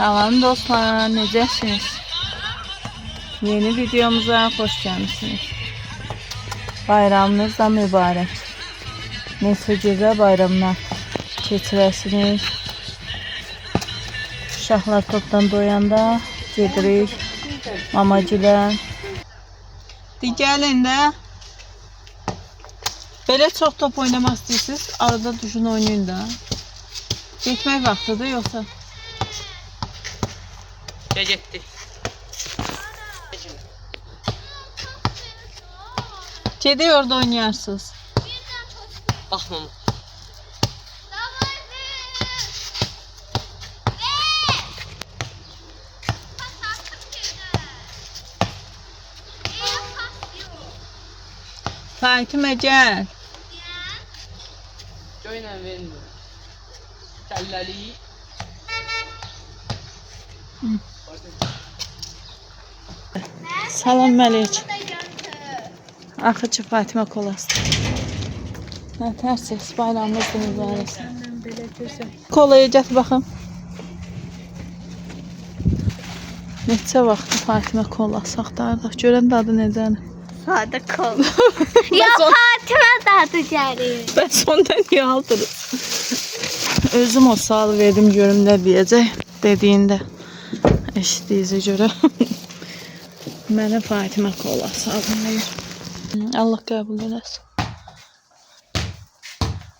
Salam dostlar, necəsiniz? Yeni videomuza hoş gəlmişsiniz. Bayramınız da mübarək. Neçə gözəl bayramlar keçirəsiniz. Uşaqlar topdan doyanda gedirik mamagilə. Gəlin də. Belə çox top oynamaq istəyirsiniz, arada düşün oynayın da. Getmək vaxtıdır yoxsa? Getdi. Kedi orada oynayarsınız. Baxmam. Fatimə gəl. Joyla vermir. Kəlləli. Salam Məlik. Axıcı Fatimə kolası. Nə tərsiz, bayramınızdır mübarək. Kolaya gətir baxım. Neçə vaxtı Fatimə kolası axtardıq. Görəm dadı necədir. Sadə kol. Ya Fatimə dadı gəlir. Bəs onda niyə aldınız? Özüm o sualı verdim görüm nə deyəcək. Dediyində eşitdiyinizə görə. Mənə Fatimə kolası alınır. Allah qəbul eləsin.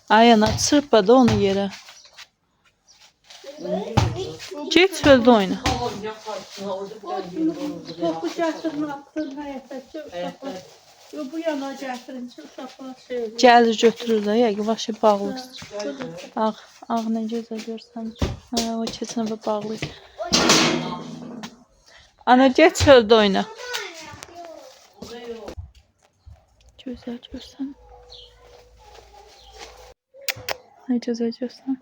Ay ana çırpmadı onu yerə. Get çöldə oyna. Topu gətirin atın həyətdəki uşaqlar. Bu yana gətirincə uşaqlar şey edir. Gəlir götürür də, yəqin başı bağlı. Ağ nə gözəl görsən. Hə, o keçən və bağlı. Ana get çöldə oyna. Gözəl görsən. Nə gözəl görsən.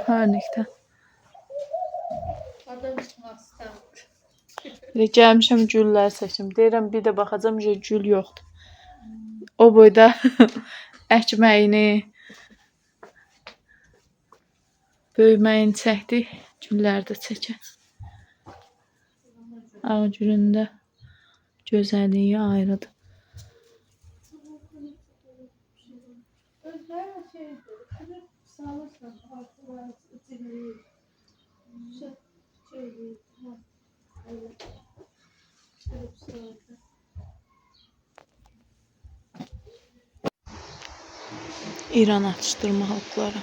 Parnikdə. Adam çıxmaq istəmir. Elə gəlmişəm güllər seçim. Deyirəm bir də baxacam gül yoxdur. O boyda əkməyini, böyüməyini çəkdik. Güllər də çəkək. Ağ gülün də gözəlliyi ayrıdır. İran atıştırma halkları.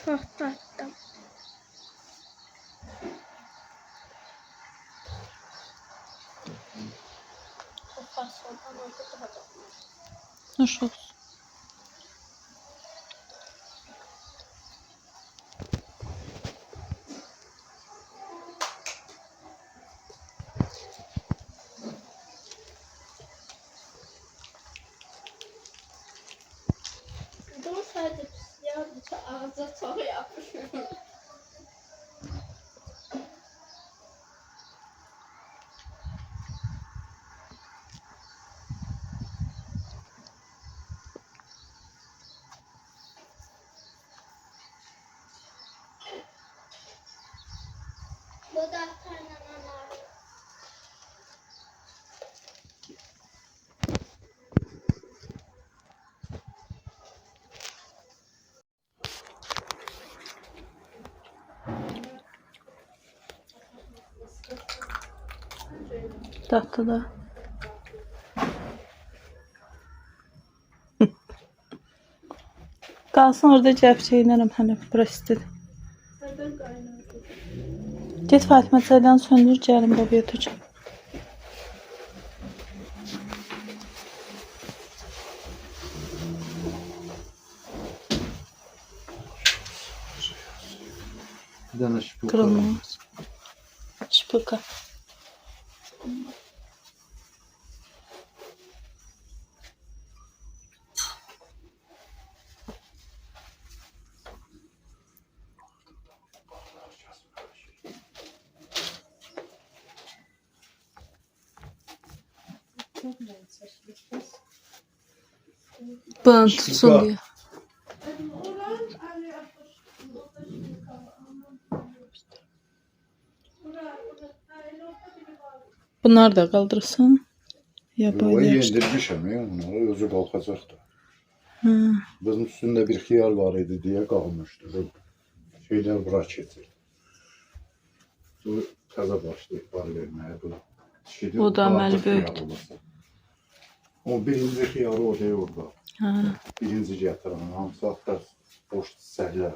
Çox tatlı. Hoş olsun. Bu sadece pis ya, ağza çox yapışır. Bu da kaynanalar. Tatlı da. Qalsın orada cəbçə inərəm hələ bura istidir. Get Fatimə çaydan söndür gəlim babaya tutacağım. Bir dənə şpilka. Kırılmaz. Şpilka. Bana tutsun diye. Bunlar da kaldırsın. Ya O böyle yaşta. yendirmişim ya onları, özü kalkacaktı. Hı. Bunun üstünde bir xiyar var idi diye kalmıştı. Bu şeyler bırak getir. Bu kaza başlayıp var vermeye bu. Şeyde O da artıq əməli xiyar böyükdür. olursa. O birinci xiyarı oraya orada. Ha. Birinci getiren hamısı hatta boş səhlər.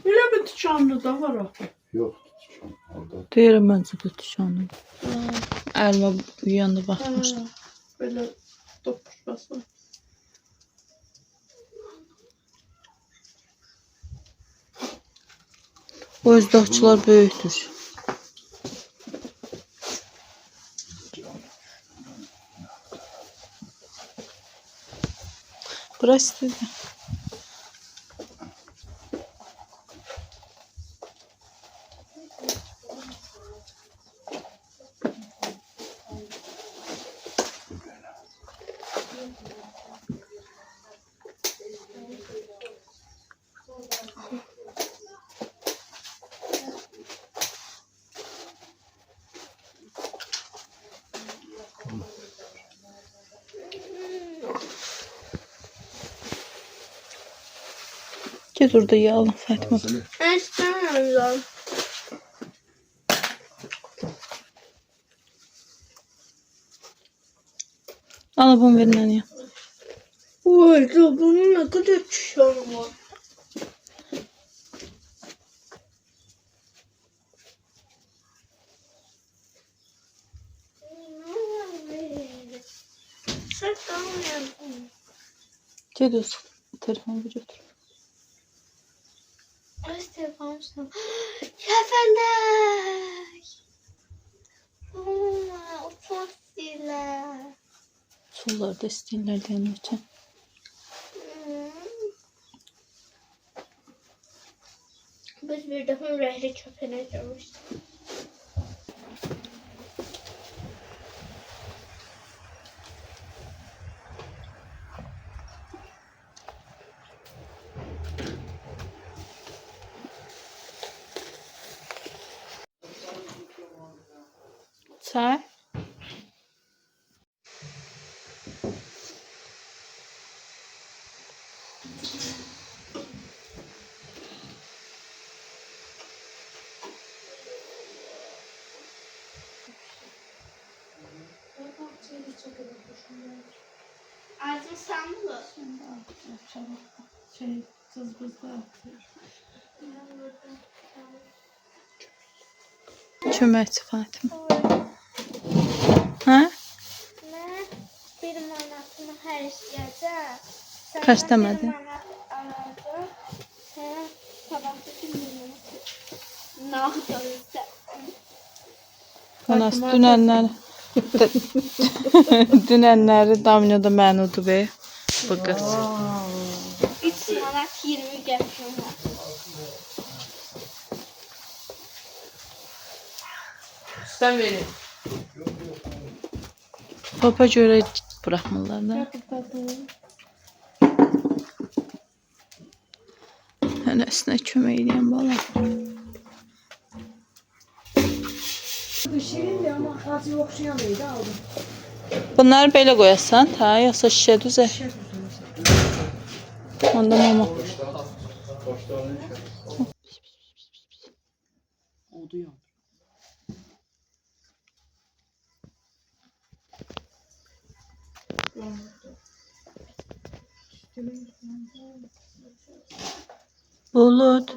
Elə bir tikanlı da var axı. Yox, tutuşum orada. Deyirəm məncə də tüşanım. Əlmə uyanda baxmışdım. Belə toqquşması. O özdəçilər böyükdür. Bura istedi. Ged orada yağla Fatma. Mən istəmirəm. Al bunu verin anne. Oy, bunun ne kadar tikan var. Sen tamam. Ged öz telefonu götür. Öz telefonum. Kəfənlər. O çox istəyirlər. Solları da istəyirlər deyəndə üçün. Biz bir dəfə rəhli köpənə görmüşdük. Çay. Ağzım sanmıyor. Şey, cızbızda atıyor. Köməkçi Fatıma. Hə? Mən bir manatını xərcləyəcəm. Kaç demədin? Bir manat alacağım. Sən sabahdakı minimum nağdırırsa. Anas dünənləri dünənləri Domino'da mənudu be. Bu qız. 3 manat 20 qəpim var. Sen verin. Papa görə buraxmırlar da. Hənəsinə kömək edən bala. Bunları belə qoyasan, hə, yoxsa şişə düzə? Onda mama. Oldu ya. Bulut.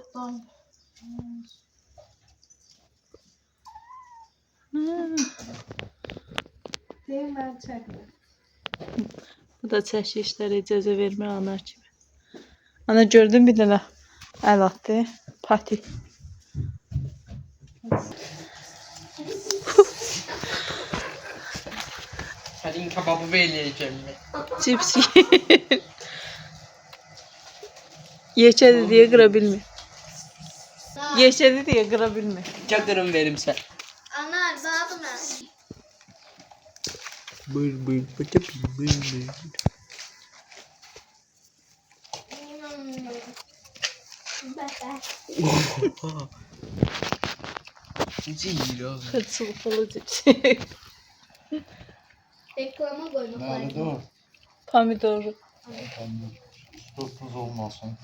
Deyim mən çəkmə. Bu da çəşi işlərə icazə vermə anar kimi. Ana gördün bir dənə əl atdı. Pati. Senin kebabı vereceğim mi? Cips yer. Yeçədi deyə qıra bilmir. Yeçədi deyə qıra bilmir. Çadırım verim sen. Ana, daha da Bır bır bıtı bır bır. Zero. Çılpılı cici. Reklama koydum. Nerede o? Pomidoru. Tuz olmasın.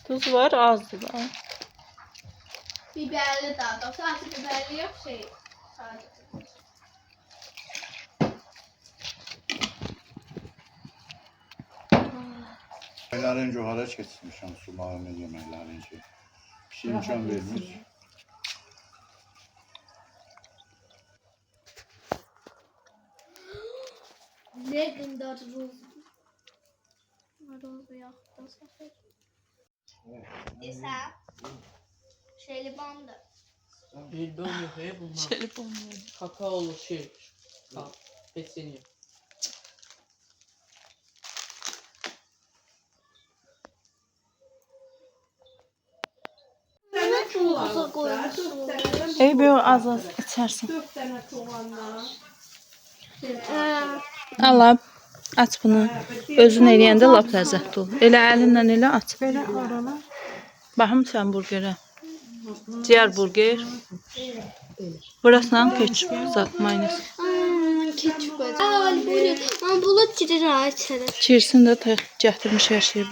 Tuz var, azdır da. Biberli daha da. Sadece biberli yok şey. Sadece. Yeməklərin cöhərə keçmişəm, sularını yeməklərin ki. Bir şey imkan vermiş. Legendary Rose. Rose yaptı. Desem. Şeyli bandı. Elbette yok ya bunlar. Şerif olmuyor. Kakaolu şey. Besleniyor. Sənə çuval. Uza koymuşsun. Ey böyle az az içersin. 4 dənə çuvallar. Allah aç bunu. Özün eləyəndə lap ləzzətli olur. Elə əlinlə elə aç. Belə arana. Baxım sən burgerə. Ciyər burger. Burasından ketçup, zat, mayonez. Ketçup koyacağım. Aa, bulut. Ama bulut girir ha içeri. Çirsin də gətirmiş hər şeyi.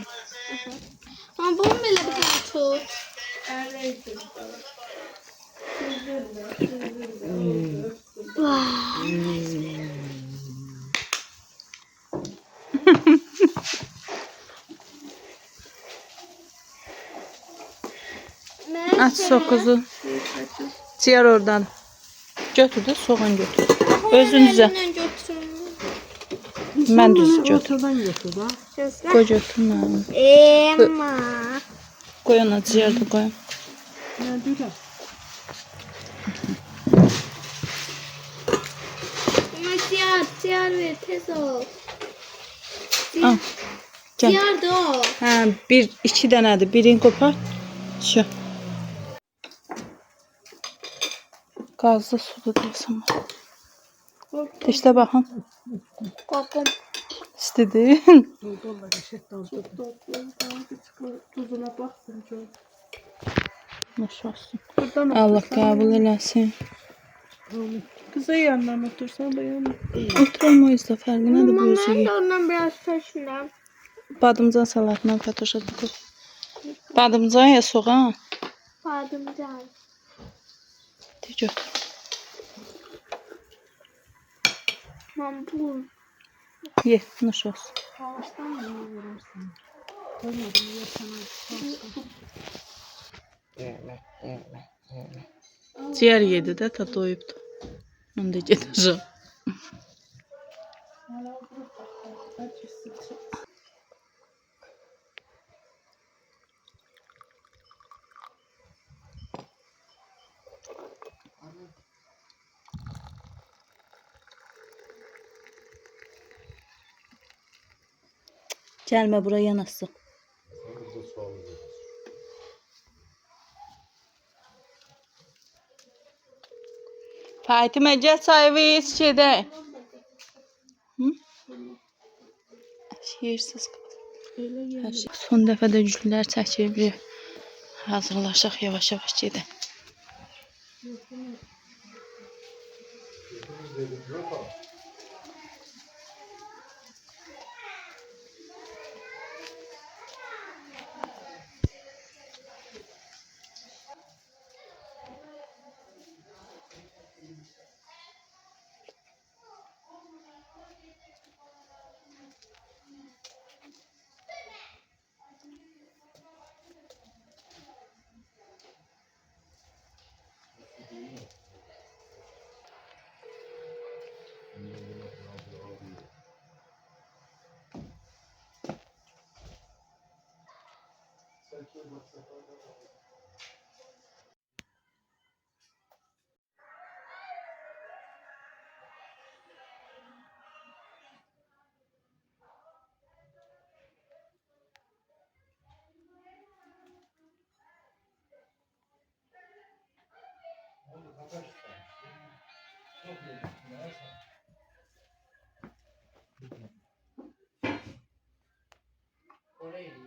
Ama bunun böyle bir tane tut. Aç sokuzu. Ciyər oradan. Götür də soğan götür. Özün düzə. Elinden götürün. Mən düz götür. Ortadan götür ha. Qoy götürmə. Emma. Qoy ona ciyər də qoy. Nə deyirəm? Ama siyar ver tez ol. Al. Gəl. Siyar da o. Hə, bir, iki dənədir. Birini qopar. Şu. Qazlı suda deyəsən. İşte baxın. Kokum. İstedi. Dollar eşitdən tuzuna baxsın çox. Nuş olsun. Buradan Allah qəbul eləsin. Kıza yandan otursan da yandan. Oturulmayız da fərqi nədir bu Ben üzüyü? de ondan biraz taşındım. Badımcan salatından fatoşa qoy. Badımcan ya soğan. Badımcan. De götür. Mambul. Ye, nuş olsun. Ağaçtan mı verirsin? Olmadı mı yapana? Ciyər yedi də ta doyubdu. Onu da gedəcəm. Gəlmə bura yanası. Fatimə gəl çayı iç gedək. Hı? Yersiz qaldı. Hər şey. Son dəfə də güllər çəkib. Hazırlaşaq yavaş-yavaş gedək. Oraya